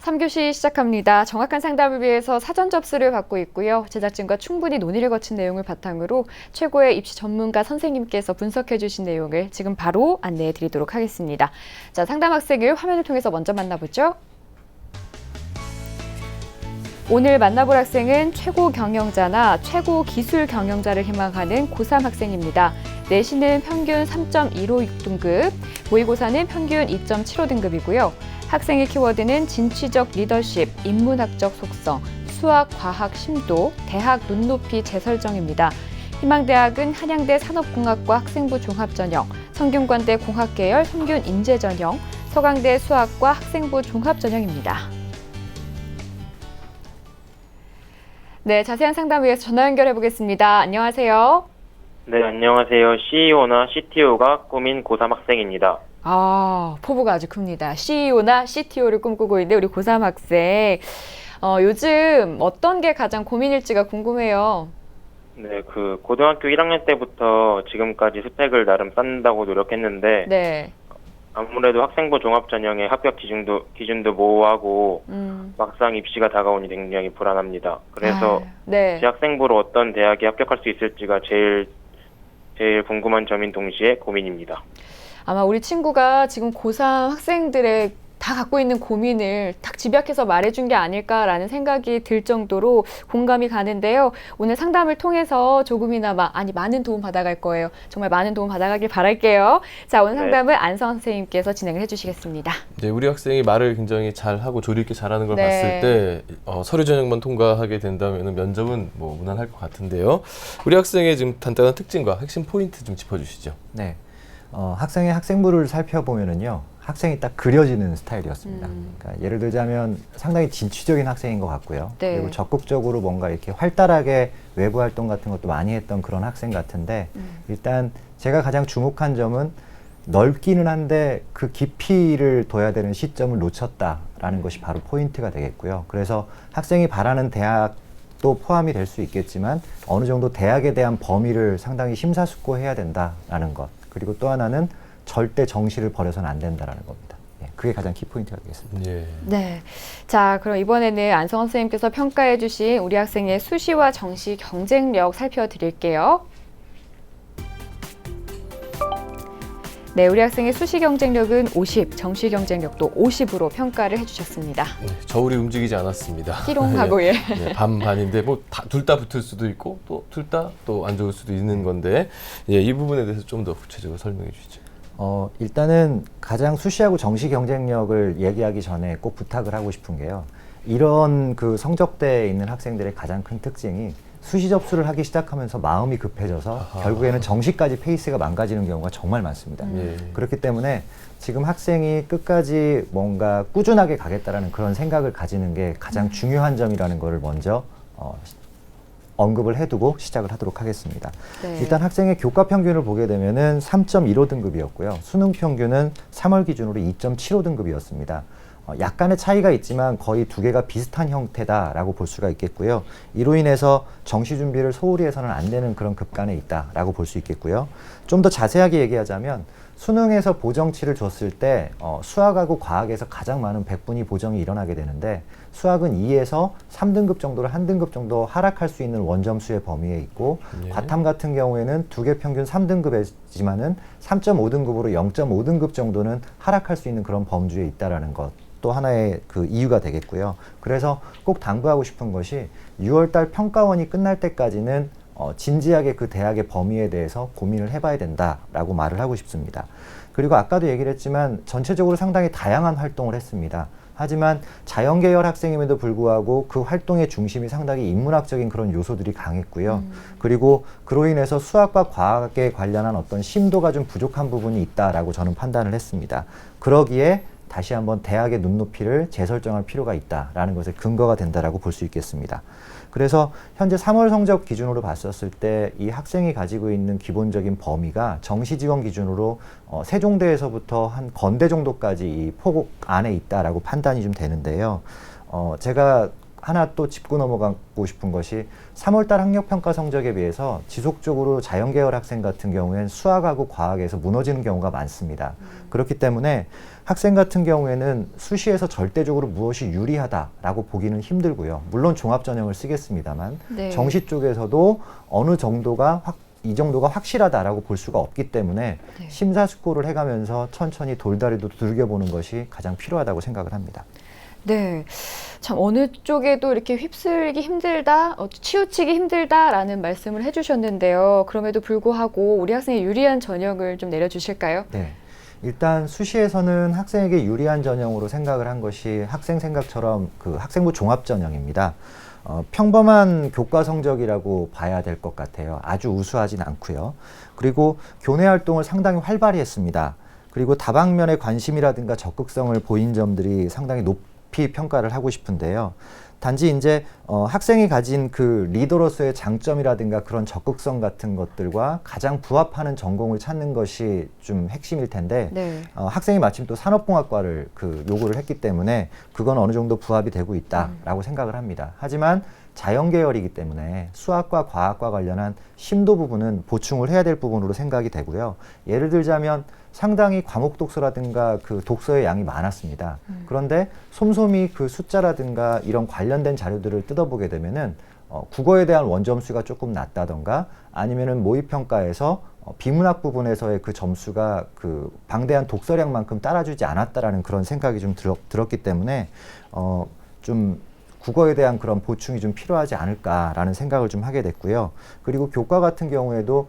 3교시 시작합니다. 정확한 상담을 위해서 사전 접수를 받고 있고요. 제작진과 충분히 논의를 거친 내용을 바탕으로 최고의 입시 전문가 선생님께서 분석해 주신 내용을 지금 바로 안내해 드리도록 하겠습니다. 자, 상담 학생을 화면을 통해서 먼저 만나보죠. 오늘 만나볼 학생은 최고 경영자나 최고 기술 경영자를 희망하는 고3 학생입니다. 내신은 평균 3.156등급, 모의고사는 평균 2.75등급이고요. 학생의 키워드는 진취적 리더십, 인문학적 속성, 수학, 과학, 심도, 대학 눈높이 재설정입니다. 희망대학은 한양대 산업공학과 학생부 종합전형, 성균관대 공학계열 성균 인재전형, 서강대 수학과 학생부 종합전형입니다. 네, 자세한 상담 위해서 전화 연결해 보겠습니다. 안녕하세요. 네, 안녕하세요. CEO나 CTO가 꿈인 고3 학생입니다. 포부가 아주 큽니다. CEO나 CTO를 꿈꾸고 있는 우리 고3 학생. 요즘 어떤 게 가장 고민일지가 궁금해요. 네, 고등학교 1학년 때부터 지금까지 스펙을 나름 쌓는다고 노력했는데, 네. 아무래도 학생부 종합전형의 합격 기준도 모호하고, 막상 입시가 다가오니 굉장히 불안합니다. 그래서 네. 대학생부로 어떤 대학에 합격할 수 있을지가 제일 궁금한 점인 동시에 고민입니다. 아마 우리 친구가 지금 고3 학생들의 다 갖고 있는 고민을 딱 집약해서 말해준 게 아닐까라는 생각이 들 정도로 공감이 가는데요. 오늘 상담을 통해서 조금이나마, 많은 도움 받아갈 거예요. 정말 많은 도움 받아가길 바랄게요. 자, 오늘 상담을 안성 선생님께서 진행을 해주시겠습니다. 이제 우리 학생이 말을 굉장히 잘하고 조리 있게 잘하는 걸 네. 봤을 때 서류 전형만 통과하게 된다면 면접은 무난할 것 같은데요. 우리 학생의 지금 간단한 특징과 핵심 포인트 좀 짚어주시죠. 네, 학생의 학생부를 살펴보면은요, 학생이 딱 그려지는 스타일이었습니다. 그러니까 예를 들자면 상당히 진취적인 학생인 것 같고요. 네. 그리고 적극적으로 뭔가 이렇게 활달하게 외부 활동 같은 것도 많이 했던 그런 학생 같은데, 일단 제가 가장 주목한 점은 넓기는 한데 그 깊이를 둬야 되는 시점을 놓쳤다라는 것이 바로 포인트가 되겠고요. 그래서 학생이 바라는 대학도 포함이 될 수 있겠지만 어느 정도 대학에 대한 범위를 상당히 심사숙고해야 된다라는 것. 그리고 또 하나는 절대 정시를 버려서는 안 된다는 겁니다. 그게 가장 키포인트가 되겠습니다. 예. 네. 자, 그럼 이번에는 안성 선생님께서 평가해 주신 우리 학생의 수시와 정시 경쟁력 살펴드릴게요. 네, 우리 학생의 수시 경쟁력은 50, 정시 경쟁력도 50으로 평가를 해주셨습니다. 네, 저울이 움직이지 않았습니다. 희롱하고 예. 네, 반반인데 둘 다 붙을 수도 있고 또 둘 다 또 안 좋을 수도 있는 건데 이 부분에 대해서 좀 더 구체적으로 설명해 주시죠. 일단은 가장 수시하고 정시 경쟁력을 얘기하기 전에 꼭 부탁을 하고 싶은 게요. 이런 그 성적대에 있는 학생들의 가장 큰 특징이 수시 접수를 하기 시작하면서 마음이 급해져서 결국에는 정시까지 페이스가 망가지는 경우가 정말 많습니다. 그렇기 때문에 지금 학생이 끝까지 뭔가 꾸준하게 가겠다라는 그런 생각을 가지는 게 가장 중요한 점이라는 것을 먼저 언급을 해두고 시작을 하도록 하겠습니다. 네. 일단 학생의 교과 평균을 보게 되면은 3.15등급이었고요. 수능 평균은 3월 기준으로 2.75등급이었습니다. 약간의 차이가 있지만 거의 두 개가 비슷한 형태다라고 볼 수가 있겠고요. 이로 인해서 정시 준비를 소홀히 해서는 안 되는 그런 급간에 있다라고 볼 수 있겠고요. 좀 더 자세하게 얘기하자면 수능에서 보정치를 줬을 때 수학하고 과학에서 가장 많은 백분위 보정이 일어나게 되는데 수학은 2에서 3등급 정도를 한 등급 정도 하락할 수 있는 원점수의 범위에 있고 과탐 같은 경우에는 두 개 평균 3등급이지만은 3.5등급으로 0.5등급 정도는 하락할 수 있는 그런 범주에 있다라는 것. 또 하나의 그 이유가 되겠고요. 그래서 꼭 당부하고 싶은 것이 6월달 평가원이 끝날 때까지는 진지하게 그 대학의 범위에 대해서 고민을 해봐야 된다라고 말을 하고 싶습니다. 그리고 아까도 얘기를 했지만 전체적으로 상당히 다양한 활동을 했습니다. 하지만 자연계열 학생임에도 불구하고 그 활동의 중심이 상당히 인문학적인 그런 요소들이 강했고요. 그리고 그로 인해서 수학과 과학에 관련한 어떤 심도가 좀 부족한 부분이 있다라고 저는 판단을 했습니다. 그러기에 다시 한번 대학의 눈높이를 재설정할 필요가 있다라는 것의 근거가 된다라고 볼 수 있겠습니다. 그래서 현재 3월 성적 기준으로 봤었을 때 이 학생이 가지고 있는 기본적인 범위가 정시 지원 기준으로 세종대에서부터 한 건대 정도까지 이 폭 안에 있다라고 판단이 좀 되는데요. 제가 하나 또 짚고 넘어가고 싶은 것이 3월달 학력평가 성적에 비해서 지속적으로 자연계열 학생 같은 경우에는 수학하고 과학에서 무너지는 경우가 많습니다. 그렇기 때문에 학생 같은 경우에는 수시에서 절대적으로 무엇이 유리하다라고 보기는 힘들고요. 물론 종합전형을 쓰겠습니다만 네. 정시 쪽에서도 어느 정도가 이 정도가 확실하다라고 볼 수가 없기 때문에 네. 심사숙고를 해가면서 천천히 돌다리도 두들겨보는 것이 가장 필요하다고 생각을 합니다. 네. 참 어느 쪽에도 이렇게 휩쓸기 힘들다, 치우치기 힘들다라는 말씀을 해주셨는데요. 그럼에도 불구하고 우리 학생의 유리한 전형을 좀 내려주실까요? 네. 일단 수시에서는 학생에게 유리한 전형으로 생각을 한 것이 학생 생각처럼 그 학생부 종합 전형입니다. 평범한 교과 성적이라고 봐야 될 것 같아요. 아주 우수하진 않고요. 그리고 교내 활동을 상당히 활발히 했습니다. 그리고 다방면의 관심이라든가 적극성을 보인 점들이 상당히 높이 평가를 하고 싶은데요. 단지 이제 학생이 가진 그 리더로서의 장점이라든가 그런 적극성 같은 것들과 가장 부합하는 전공을 찾는 것이 좀 핵심일 텐데 네. 학생이 마침 또 산업공학과를 그 요구를 했기 때문에 그건 어느 정도 부합이 되고 있다라고 생각을 합니다. 하지만 자연계열이기 때문에 수학과 과학과 관련한 심도 부분은 보충을 해야 될 부분으로 생각이 되고요. 예를 들자면 상당히 과목 독서라든가 그 독서의 양이 많았습니다. 그런데 솜솜이 그 숫자라든가 이런 관련된 자료들을 뜯어보게 되면은 국어에 대한 원점수가 조금 낮다던가 아니면은 모의평가에서 비문학 부분에서의 그 점수가 그 방대한 독서량만큼 따라주지 않았다라는 그런 생각이 좀 들었기 때문에 좀 국어에 대한 그런 보충이 좀 필요하지 않을까라는 생각을 좀 하게 됐고요. 그리고 교과 같은 경우에도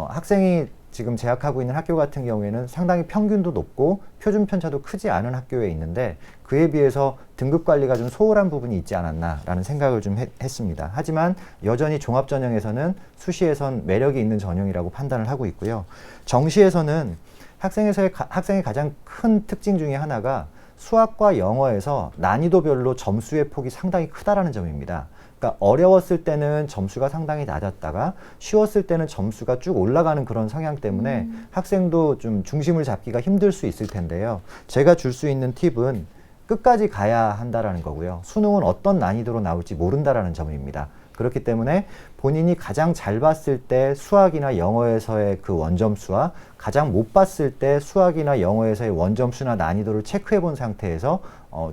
학생이 지금 재학하고 있는 학교 같은 경우에는 상당히 평균도 높고 표준 편차도 크지 않은 학교에 있는데 그에 비해서 등급 관리가 좀 소홀한 부분이 있지 않았나라는 생각을 좀 했습니다. 하지만 여전히 종합전형에서는 수시에선 매력이 있는 전형이라고 판단을 하고 있고요. 정시에서는 학생의 가장 큰 특징 중에 하나가 수학과 영어에서 난이도별로 점수의 폭이 상당히 크다라는 점입니다. 그러니까 어려웠을 때는 점수가 상당히 낮았다가 쉬웠을 때는 점수가 쭉 올라가는 그런 성향 때문에 학생도 좀 중심을 잡기가 힘들 수 있을 텐데요. 제가 줄 수 있는 팁은 끝까지 가야 한다라는 거고요. 수능은 어떤 난이도로 나올지 모른다라는 점입니다. 그렇기 때문에 본인이 가장 잘 봤을 때 수학이나 영어에서의 그 원점수와 가장 못 봤을 때 수학이나 영어에서의 원점수나 난이도를 체크해 본 상태에서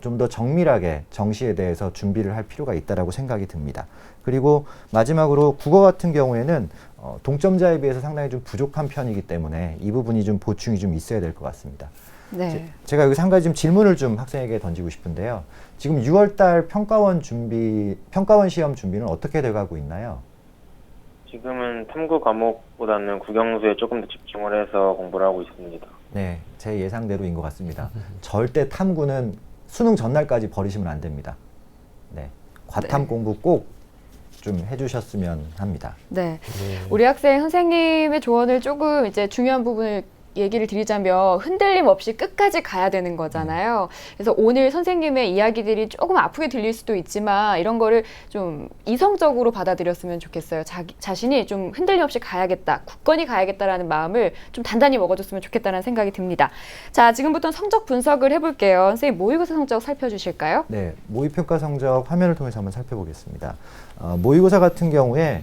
좀 더 정밀하게 정시에 대해서 준비를 할 필요가 있다라고 생각이 듭니다. 그리고 마지막으로 국어 같은 경우에는 동점자에 비해서 상당히 좀 부족한 편이기 때문에 이 부분이 좀 보충이 좀 있어야 될 것 같습니다. 네. 제가 여기서 한 가지 좀 질문을 좀 학생에게 던지고 싶은데요. 지금 6월달 평가원 시험 준비는 어떻게 돼가고 있나요? 지금은 탐구 과목보다는 국영수에 조금 더 집중을 해서 공부를 하고 있습니다. 네, 제 예상대로인 것 같습니다. 절대 탐구는 수능 전날까지 버리시면 안 됩니다. 네, 과탐 네. 공부 꼭 좀 해주셨으면 합니다. 네. 우리 학생 선생님의 조언을 조금 이제 중요한 부분을 얘기를 드리자면 흔들림 없이 끝까지 가야 되는 거잖아요. 그래서 오늘 선생님의 이야기들이 조금 아프게 들릴 수도 있지만 이런 거를 좀 이성적으로 받아들였으면 좋겠어요. 자신이 좀 흔들림 없이 가야겠다, 굳건히 가야겠다라는 마음을 좀 단단히 먹어줬으면 좋겠다는 생각이 듭니다. 자, 지금부터 성적 분석을 해볼게요. 선생님, 모의고사 성적 살펴주실까요? 네, 모의평가 성적 화면을 통해서 한번 살펴보겠습니다. 모의고사 같은 경우에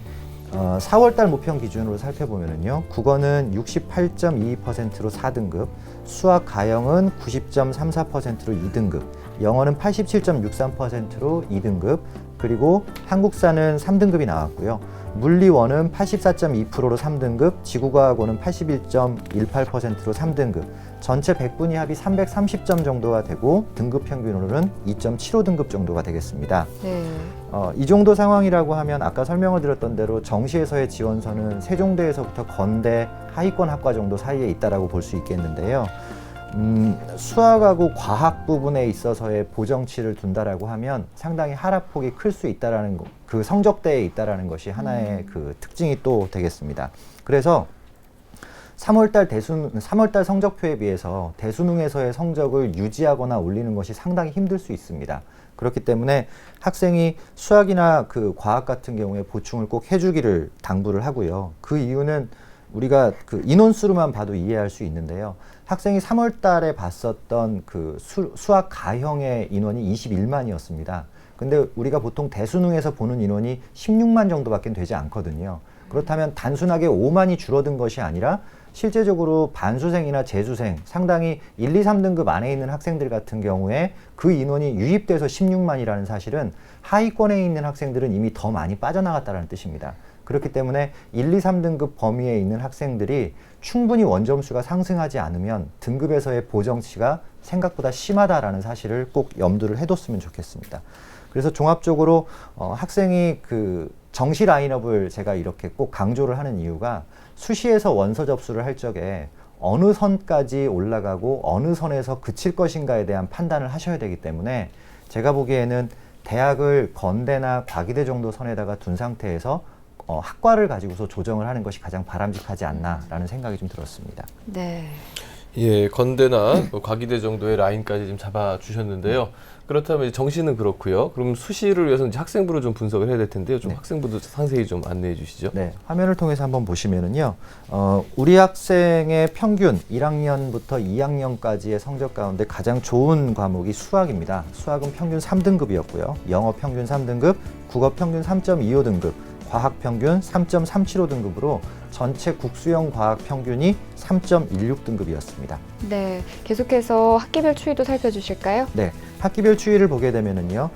4월달 모평 기준으로 살펴보면요. 국어는 68.22%로 4등급, 수학 가형은 90.34%로 2등급, 영어는 87.63%로 2등급, 그리고 한국사는 3등급이 나왔고요. 물리원은 84.2%로 3등급, 지구과학원은 81.18%로 3등급, 전체 100분위 합이 330점 정도가 되고 등급 평균으로는 2.75등급 정도가 되겠습니다. 네. 이 정도 상황이라고 하면 아까 설명을 드렸던 대로 정시에서의 지원서는 세종대에서부터 건대 하위권 학과 정도 사이에 있다라고 볼 수 있겠는데요. 수학하고 과학 부분에 있어서의 보정치를 둔다라고 하면 상당히 하락폭이 클 수 있다라는 그 성적대에 있다라는 것이 하나의 그 특징이 또 되겠습니다. 그래서 3월달 성적표에 비해서 대수능에서의 성적을 유지하거나 올리는 것이 상당히 힘들 수 있습니다. 그렇기 때문에 학생이 수학이나 그 과학 같은 경우에 보충을 꼭 해주기를 당부를 하고요. 그 이유는 우리가 그 인원수로만 봐도 이해할 수 있는데요. 학생이 3월 달에 봤었던 그 수학 가형의 인원이 21만이었습니다. 근데 우리가 보통 대수능에서 보는 인원이 16만 정도밖에 되지 않거든요. 그렇다면 단순하게 5만이 줄어든 것이 아니라 실제적으로 반수생이나 재수생, 상당히 1, 2, 3등급 안에 있는 학생들 같은 경우에 그 인원이 유입돼서 16만이라는 사실은 하위권에 있는 학생들은 이미 더 많이 빠져나갔다는 뜻입니다. 그렇기 때문에 1, 2, 3등급 범위에 있는 학생들이 충분히 원점수가 상승하지 않으면 등급에서의 보정치가 생각보다 심하다라는 사실을 꼭 염두를 해뒀으면 좋겠습니다. 그래서 종합적으로 학생이 그 정시 라인업을 제가 이렇게 꼭 강조를 하는 이유가 수시에서 원서 접수를 할 적에 어느 선까지 올라가고 어느 선에서 그칠 것인가에 대한 판단을 하셔야 되기 때문에 제가 보기에는 대학을 건대나 과기대 정도 선에다가 둔 상태에서 학과를 가지고서 조정을 하는 것이 가장 바람직하지 않나라는 생각이 좀 들었습니다. 네. 예, 건대나 과기대 정도의 라인까지 좀 잡아주셨는데요. 그렇다면 이제 정시는 그렇고요. 그럼 수시를 위해서 이제 학생부를 좀 분석을 해야 될 텐데요. 좀 학생부도 상세히 좀 안내해 주시죠. 네, 화면을 통해서 한번 보시면은요, 우리 학생의 평균 1학년부터 2학년까지의 성적 가운데 가장 좋은 과목이 수학입니다. 수학은 평균 3등급이었고요. 영어 평균 3등급, 국어 평균 3.25등급, 과학 평균 3.375등급으로 전체 국수형 과학 평균이 3.16등급이었습니다. 네, 계속해서 학기별 추이도 살펴주실까요? 네, 학기별 추이를 보게 되면은요,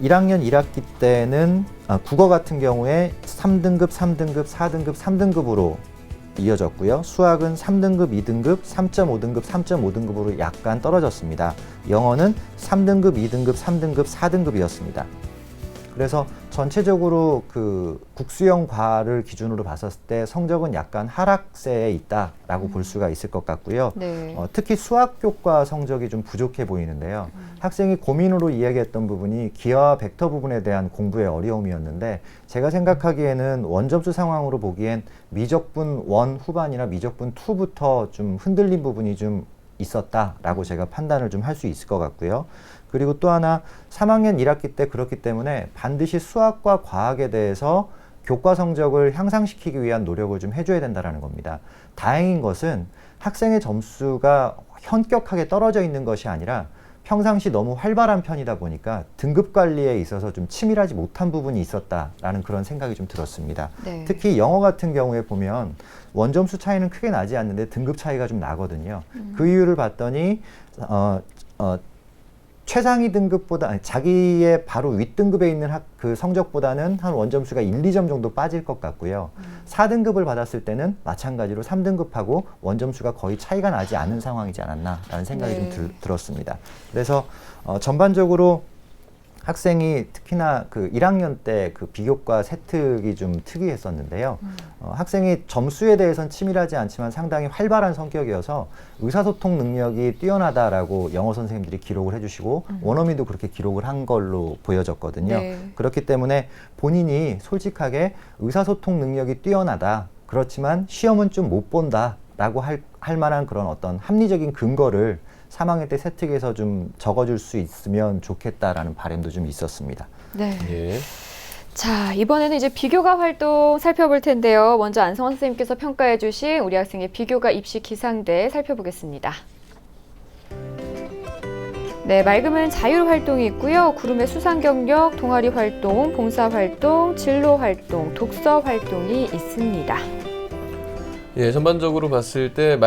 1학년 1학기 때는 국어 같은 경우에 3등급, 3등급, 4등급, 3등급으로 이어졌고요. 수학은 3등급, 2등급, 3.5등급, 3.5등급으로 약간 떨어졌습니다. 영어는 3등급, 2등급, 3등급, 4등급이었습니다. 그래서 전체적으로 그 국수형 과를 기준으로 봤었을 때 성적은 약간 하락세에 있다라고 볼 수가 있을 것 같고요. 네. 특히 수학 교과 성적이 좀 부족해 보이는데요. 학생이 고민으로 이야기했던 부분이 기하와 벡터 부분에 대한 공부의 어려움이었는데 제가 생각하기에는 원점수 상황으로 보기엔 미적분 1 후반이나 미적분 2부터 좀 흔들린 부분이 좀 있었다라고 제가 판단을 좀 할 수 있을 것 같고요. 그리고 또 하나 3학년 1학기 때 그렇기 때문에 반드시 수학과 과학에 대해서 교과 성적을 향상시키기 위한 노력을 좀 해줘야 된다는 겁니다. 다행인 것은 학생의 점수가 현격하게 떨어져 있는 것이 아니라 평상시 너무 활발한 편이다 보니까 등급 관리에 있어서 좀 치밀하지 못한 부분이 있었다라는 그런 생각이 좀 들었습니다. 네. 특히 영어 같은 경우에 보면 원점수 차이는 크게 나지 않는데 등급 차이가 좀 나거든요. 그 이유를 봤더니 최상위 등급보다 아니, 자기의 바로 윗등급에 있는 그 성적보다는 한 원점수가 1, 2점 정도 빠질 것 같고요. 4등급을 받았을 때는 마찬가지로 3등급하고 원점수가 거의 차이가 나지 않은 상황이지 않았나라는 생각이 네. 좀 들었습니다. 그래서 전반적으로 학생이 특히나 그 1학년 때 그 비교과 세특이 좀 특이했었는데요. 학생이 점수에 대해서는 치밀하지 않지만 상당히 활발한 성격이어서 의사소통 능력이 뛰어나다라고 영어 선생님들이 기록을 해주시고 원어민도 그렇게 기록을 한 걸로 보여졌거든요. 네. 그렇기 때문에 본인이 솔직하게 의사소통 능력이 뛰어나다. 그렇지만 시험은 좀 못 본다라고 할 만한 그런 어떤 합리적인 근거를 3학년 때 세특에서 좀 적어줄 수 있으면 좋겠다라는 바람도 좀 있었습니다. 네. 예. 자, 이번에는 이제 비교과 활동 살펴볼 텐데요. 먼저 안성원 선생님께서 평가해 주신 우리 학생의 비교과 입시 기상대 살펴보겠습니다. 네, 맑음은 자율 활동이 있고요. 구름의 수상 경력, 동아리 활동, 봉사 활동, 진로 활동, 독서 활동이 있습니다. 예, 전반적으로 봤을 때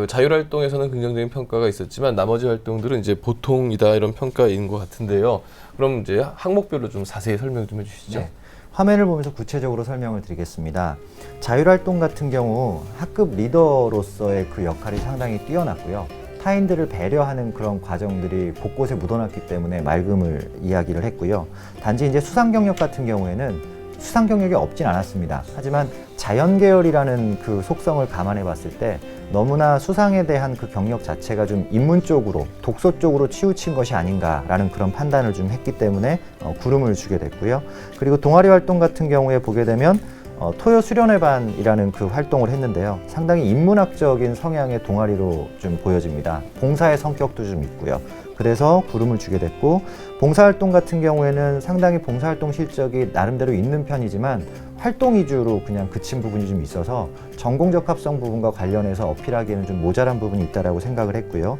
자율 활동에서는 긍정적인 평가가 있었지만 나머지 활동들은 이제 보통이다 이런 평가인 것 같은데요. 그럼 이제 항목별로 좀 자세히 설명 좀 해주시죠. 네. 화면을 보면서 구체적으로 설명을 드리겠습니다. 자율활동 같은 경우 학급 리더로서의 그 역할이 상당히 뛰어났고요. 타인들을 배려하는 그런 과정들이 곳곳에 묻어났기 때문에 맑음을 이야기를 했고요. 단지 이제 수상 경력 같은 경우에는 수상 경력이 없진 않았습니다. 하지만 자연계열이라는 그 속성을 감안해 봤을 때 너무나 수상에 대한 그 경력 자체가 좀 인문 쪽으로, 독서 쪽으로 치우친 것이 아닌가라는 그런 판단을 좀 했기 때문에 구름을 주게 됐고요. 그리고 동아리 활동 같은 경우에 보게 되면 토요 수련회반이라는 그 활동을 했는데요. 상당히 인문학적인 성향의 동아리로 좀 보여집니다. 봉사의 성격도 좀 있고요. 그래서 부름을 주게 됐고, 봉사활동 같은 경우에는 상당히 봉사활동 실적이 나름대로 있는 편이지만 활동 위주로 그냥 그친 부분이 좀 있어서 전공적합성 부분과 관련해서 어필하기에는 좀 모자란 부분이 있다라고 생각을 했고요.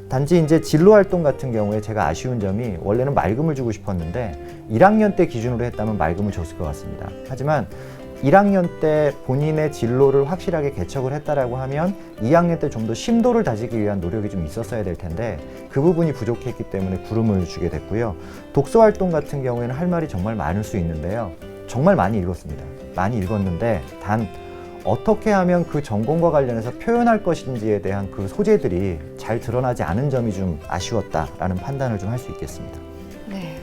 단지 이제 진로 활동 같은 경우에 제가 아쉬운 점이, 원래는 말금을 주고 싶었는데 1학년 때 기준으로 했다면 말금을 줬을 것 같습니다. 하지만 1학년 때 본인의 진로를 확실하게 개척을 했다라고 하면 2학년 때 좀 더 심도를 다지기 위한 노력이 좀 있었어야 될 텐데 그 부분이 부족했기 때문에 구름을 주게 됐고요. 독서 활동 같은 경우에는 할 말이 정말 많을 수 있는데요. 정말 많이 읽었습니다. 많이 읽었는데 단 어떻게 하면 그 전공과 관련해서 표현할 것인지에 대한 그 소재들이 잘 드러나지 않은 점이 좀 아쉬웠다라는 판단을 좀 할 수 있겠습니다. 네.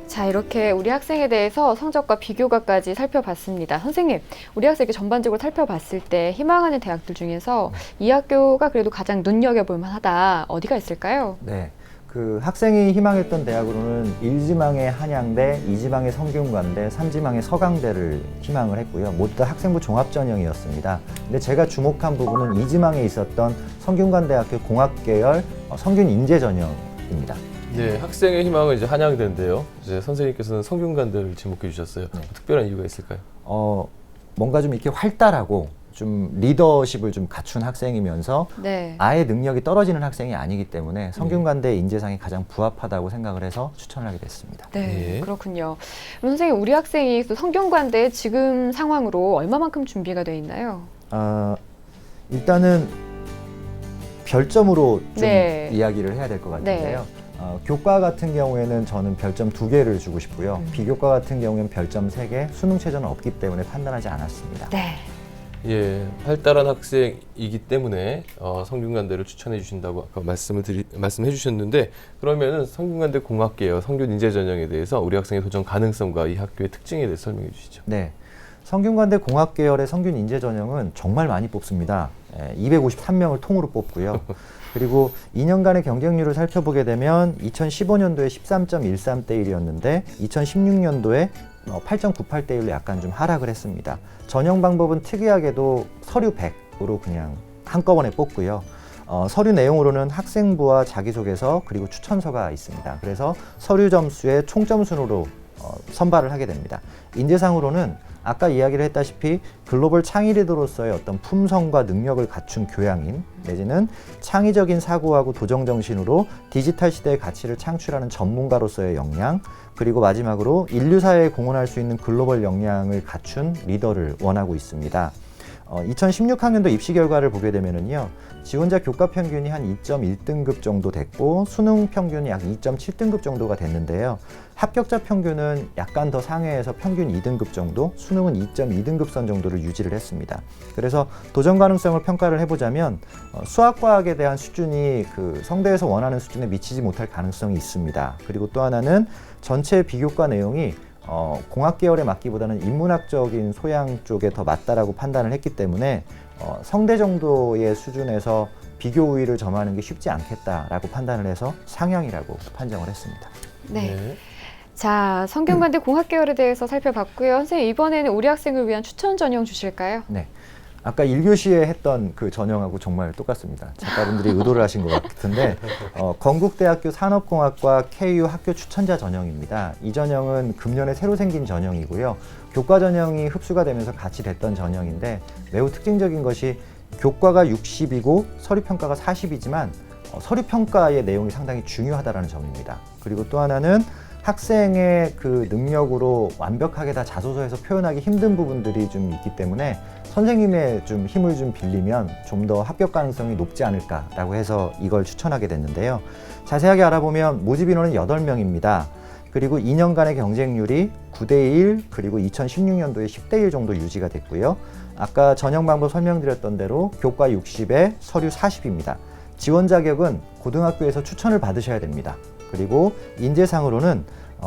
자, 이렇게 우리 학생에 대해서 성적과 비교과까지 살펴봤습니다. 선생님, 우리 학생이 전반적으로 살펴봤을 때 희망하는 대학들 중에서 이 학교가 그래도 가장 눈여겨볼 만하다. 어디가 있을까요? 네. 그 학생이 희망했던 대학으로는 1지망의 한양대, 2지망의 성균관대, 3지망의 서강대를 희망을 했고요. 모두 다 학생부 종합전형이었습니다. 근데 제가 주목한 부분은 2지망에 있었던 성균관대학교 공학계열 성균인재전형입니다. 네, 학생의 희망은 이제 한양대인데요. 이제 선생님께서는 성균관대를 지목해 주셨어요. 네. 특별한 이유가 있을까요? 뭔가 좀 이렇게 활달하고 좀 리더십을 좀 갖춘 학생이면서 네. 아예 능력이 떨어지는 학생이 아니기 때문에 성균관대 인재상이 가장 부합하다고 생각을 해서 추천을 하게 됐습니다. 네, 예. 그렇군요. 그럼 선생님, 우리 학생이 또 성균관대 지금 상황으로 얼마만큼 준비가 돼 있나요? 일단은 별점으로 좀 네. 이야기를 해야 될 것 같은데요. 교과 같은 경우에는 저는 별점 2개를 주고 싶고요. 비교과 같은 경우에는 별점 3개, 수능 최저는 없기 때문에 판단하지 않았습니다. 네. 예, 활달한 학생이기 때문에 성균관대를 추천해 주신다고 아까 말씀해 주셨는데, 그러면은 성균관대 공학계열 성균인재전형에 대해서 우리 학생의 도전 가능성과 이 학교의 특징에 대해서 설명해 주시죠. 네, 성균관대 공학계열의 성균인재전형은 정말 많이 뽑습니다. 253명을 통으로 뽑고요. 그리고 2년간의 경쟁률을 살펴보게 되면 2015년도에 13.13대 1이었는데 2016년도에 8.98대 1로 약간 좀 하락을 했습니다. 전형 방법은 특이하게도 서류 100으로 그냥 한꺼번에 뽑고요. 서류 내용으로는 학생부와 자기소개서 그리고 추천서가 있습니다. 그래서 서류 점수의 총점 순으로 선발을 하게 됩니다. 인재상으로는 아까 이야기를 했다시피 글로벌 창의 리더로서의 어떤 품성과 능력을 갖춘 교양인, 내지는 창의적인 사고하고 도정 정신으로 디지털 시대의 가치를 창출하는 전문가로서의 역량, 그리고 마지막으로 인류 사회에 공헌할 수 있는 글로벌 역량을 갖춘 리더를 원하고 있습니다. 2016학년도 입시 결과를 보게 되면은요, 지원자 교과 평균이 한 2.1등급 정도 됐고 수능 평균이 약 2.7등급 정도가 됐는데요. 합격자 평균은 약간 더 상회해서 평균 2등급 정도, 수능은 2.2등급 선 정도를 유지를 했습니다. 그래서 도전 가능성을 평가를 해보자면 수학과학에 대한 수준이 그 성대에서 원하는 수준에 미치지 못할 가능성이 있습니다. 그리고 또 하나는 전체 비교과 내용이 공학 계열에 맞기보다는 인문학적인 소양 쪽에 더 맞다라고 판단을 했기 때문에 성대 정도의 수준에서 비교 우위를 점하는 게 쉽지 않겠다라고 판단을 해서 상향이라고 판정을 했습니다. 네. 자, 성균관대 공학계열에 대해서 살펴봤고요. 선생님, 이번에는 우리 학생을 위한 추천 전형 주실까요? 네. 아까 1교시에 했던 그 전형하고 정말 똑같습니다. 작가분들이 의도를 하신 것 같은데 건국대학교 산업공학과 KU 학교 추천자 전형입니다. 이 전형은 금년에 새로 생긴 전형이고요. 교과 전형이 흡수가 되면서 같이 됐던 전형인데 매우 특징적인 것이 교과가 60이고 서류평가가 40이지만 서류평가의 내용이 상당히 중요하다는 점입니다. 그리고 또 하나는 학생의 그 능력으로 완벽하게 다 자소서에서 표현하기 힘든 부분들이 좀 있기 때문에 선생님의 좀 힘을 좀 빌리면 좀 더 합격 가능성이 높지 않을까라고 해서 이걸 추천하게 됐는데요. 자세하게 알아보면 모집 인원은 8명입니다. 그리고 2년간의 경쟁률이 9대1 그리고 2016년도에 10대1 정도 유지가 됐고요. 아까 전형 방법 설명드렸던 대로 교과 60에 서류 40입니다. 지원 자격은 고등학교에서 추천을 받으셔야 됩니다. 그리고 인재상으로는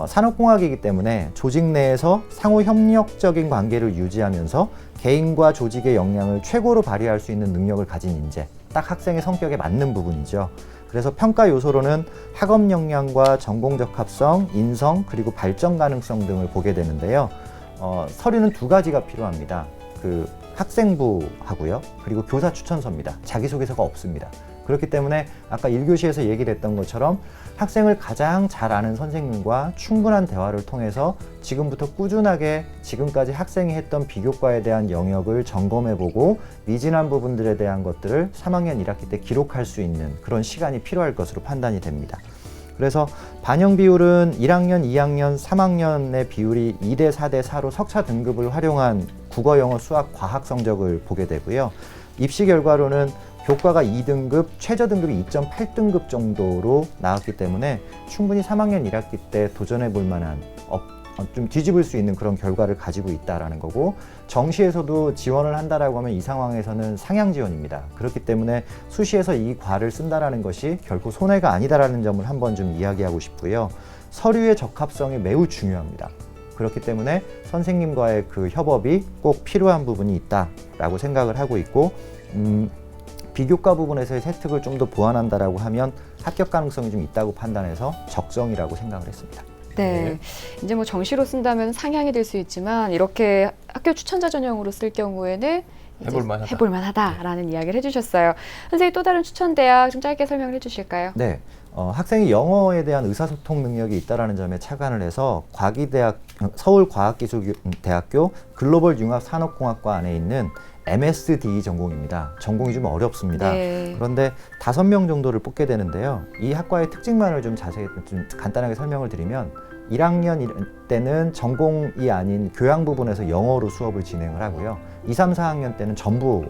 산업공학이기 때문에 조직 내에서 상호 협력적인 관계를 유지하면서 개인과 조직의 역량을 최고로 발휘할 수 있는 능력을 가진 인재, 딱 학생의 성격에 맞는 부분이죠. 그래서 평가 요소로는 학업 역량과 전공 적합성, 인성, 그리고 발전 가능성 등을 보게 되는데요. 서류는 두 가지가 필요합니다. 그 학생부하고요. 그리고 교사 추천서입니다. 자기소개서가 없습니다. 그렇기 때문에 아까 1교시에서 얘기를 했던 것처럼 학생을 가장 잘 아는 선생님과 충분한 대화를 통해서 지금부터 꾸준하게 지금까지 학생이 했던 비교과에 대한 영역을 점검해보고 미진한 부분들에 대한 것들을 3학년 1학기 때 기록할 수 있는 그런 시간이 필요할 것으로 판단이 됩니다. 그래서 반영 비율은 1학년, 2학년, 3학년의 비율이 2대 4대 4로 석차 등급을 활용한 국어, 영어, 수학, 과학 성적을 보게 되고요. 입시 결과로는 교과가 2등급, 최저 등급이 2.8등급 정도로 나왔기 때문에 충분히 3학년 1학기 때 도전해 볼 만한 좀 뒤집을 수 있는 그런 결과를 가지고 있다라는 거고, 정시에서도 지원을 한다라고 하면 이 상황에서는 상향 지원입니다. 그렇기 때문에 수시에서 이 과를 쓴다라는 것이 결코 손해가 아니다라는 점을 한번 좀 이야기하고 싶고요. 서류의 적합성이 매우 중요합니다. 그렇기 때문에 선생님과의 그 협업이 꼭 필요한 부분이 있다라고 생각을 하고 있고, 비교과 부분에서의 혜택을 좀 더 보완한다라고 하면 합격 가능성이 좀 있다고 판단해서 적성이라고 생각을 했습니다. 네. 이제 뭐 정시로 쓴다면 상향이 될 수 있지만 이렇게 학교 추천자 전형으로 쓸 경우에는 해볼 만하다라는 이야기를 해주셨어요. 선생님 또 다른 추천 대학 좀 짧게 설명을 해주실까요? 네. 학생이 영어에 대한 의사소통 능력이 있다는 점에 착안을 해서 서울과학기술대학교 글로벌융합산업공학과 안에 있는 MSD 전공입니다. 전공이 좀 어렵습니다. 네. 그런데 5명 정도를 뽑게 되는데요. 이 학과의 특징만을 좀 간단하게 설명을 드리면 1학년 때는 전공이 아닌 교양 부분에서 영어로 수업을 진행을 하고요. 2, 3, 4학년 때는 전부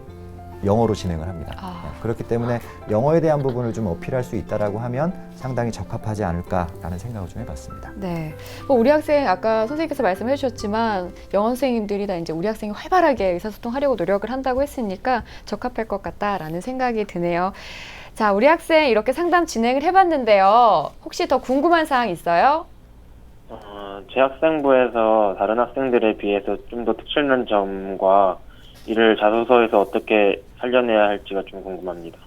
영어로 진행을 합니다. 그렇기 때문에 영어에 대한 부분을 좀 어필할 수 있다라고 하면 상당히 적합하지 않을까라는 생각을 좀 해봤습니다. 네. 뭐 우리 학생 아까 선생님께서 말씀해 주셨지만 영어 선생님들이 다 이제 우리 학생이 활발하게 의사소통하려고 노력을 한다고 했으니까 적합할 것 같다라는 생각이 드네요. 자, 우리 학생 이렇게 상담 진행을 해봤는데요. 혹시 더 궁금한 사항 있어요? 제 학생부에서 다른 학생들에 비해서 좀 더 특출난 점과 이를 자소서에서 어떻게 살려내야 할지가 좀 궁금합니다.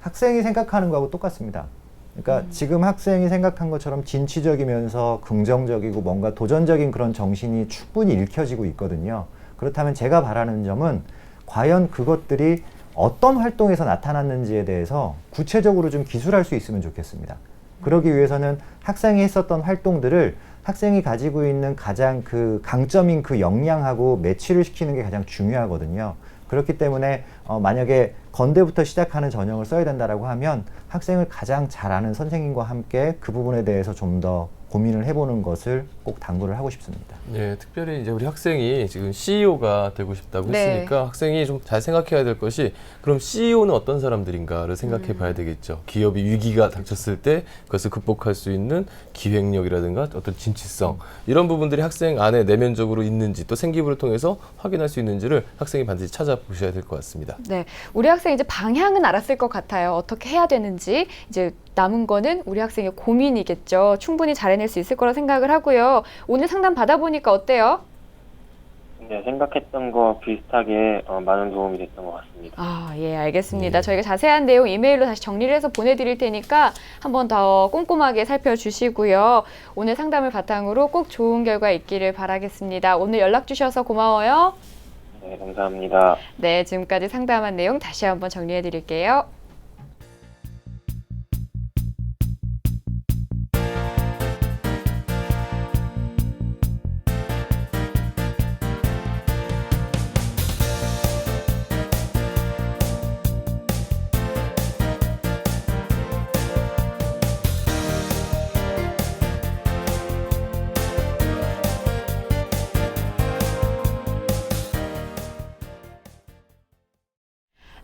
학생이 생각하는 거하고 똑같습니다. 그러니까 지금 학생이 생각한 것처럼 진취적이면서 긍정적이고 뭔가 도전적인 그런 정신이 충분히 읽혀지고 있거든요. 그렇다면 제가 바라는 점은 과연 그것들이 어떤 활동에서 나타났는지에 대해서 구체적으로 좀 기술할 수 있으면 좋겠습니다. 그러기 위해서는 학생이 했었던 활동들을 학생이 가지고 있는 가장 그 강점인 그 역량하고 매치를 시키는 게 가장 중요하거든요. 그렇기 때문에 만약에 건대부터 시작하는 전형을 써야 된다라고 하면 학생을 가장 잘 아는 선생님과 함께 그 부분에 대해서 좀 더 고민을 해보는 것을 꼭 당부를 하고 싶습니다. 네, 특별히 이제 우리 학생이 지금 CEO가 되고 싶다고 했으니까 학생이 좀 잘 생각해야 될 것이 그럼 CEO는 어떤 사람들인가를 생각해 봐야 되겠죠. 기업이 위기가 닥쳤을 때 그것을 극복할 수 있는 기획력이라든가 어떤 진취성 이런 부분들이 학생 안에 내면적으로 있는지 또 생기부를 통해서 확인할 수 있는지를 학생이 반드시 찾아보셔야 될 것 같습니다. 네, 우리 학생 이제 방향은 알았을 것 같아요. 어떻게 해야 되는지 이제 남은 거는 우리 학생의 고민이겠죠. 충분히 잘 해낼 수 있을 거라 생각을 하고요. 오늘 상담 받아보니까 어때요? 네, 생각했던 거 비슷하게 많은 도움이 됐던 것 같습니다. 예, 알겠습니다. 저희가 자세한 내용 이메일로 다시 정리를 해서 보내드릴 테니까 한번 더 꼼꼼하게 살펴주시고요. 오늘 상담을 바탕으로 꼭 좋은 결과 있기를 바라겠습니다. 오늘 연락 주셔서 고마워요. 네, 감사합니다. 네, 지금까지 상담한 내용 다시 한번 정리해 드릴게요.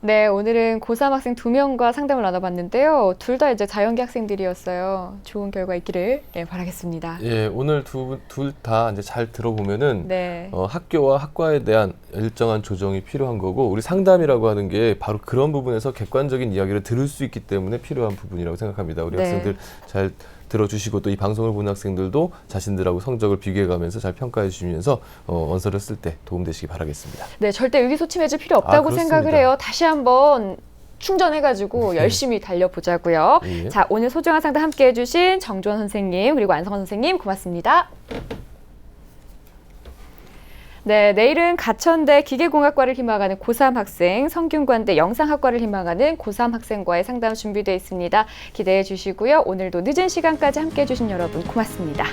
네, 오늘은 고3 학생 2명과 상담을 나눠봤는데요. 둘 다 이제 자연계 학생들이었어요. 좋은 결과 있기를 바라겠습니다. 예, 오늘 둘 다 이제 잘 들어보면은 네. 학교와 학과에 대한 일정한 조정이 필요한 거고 우리 상담이라고 하는 게 바로 그런 부분에서 객관적인 이야기를 들을 수 있기 때문에 필요한 부분이라고 생각합니다. 우리 학생들 잘 들어주시고 또 이 방송을 보는 학생들도 자신들하고 성적을 비교해가면서 잘 평가해 주시면서 원서를 쓸 때 도움되시기 바라겠습니다. 네, 절대 의기소침해질 필요 없다고 생각을 해요. 다시 한번 충전해가지고 열심히 달려보자고요. 예. 자, 오늘 소중한 상담 함께해 주신 정주원 선생님 그리고 안성원 선생님 고맙습니다. 네, 내일은 가천대 기계공학과를 희망하는 고3 학생, 성균관대 영상학과를 희망하는 고3 학생과의 상담 준비되어 있습니다. 기대해 주시고요. 오늘도 늦은 시간까지 함께해 주신 여러분 고맙습니다.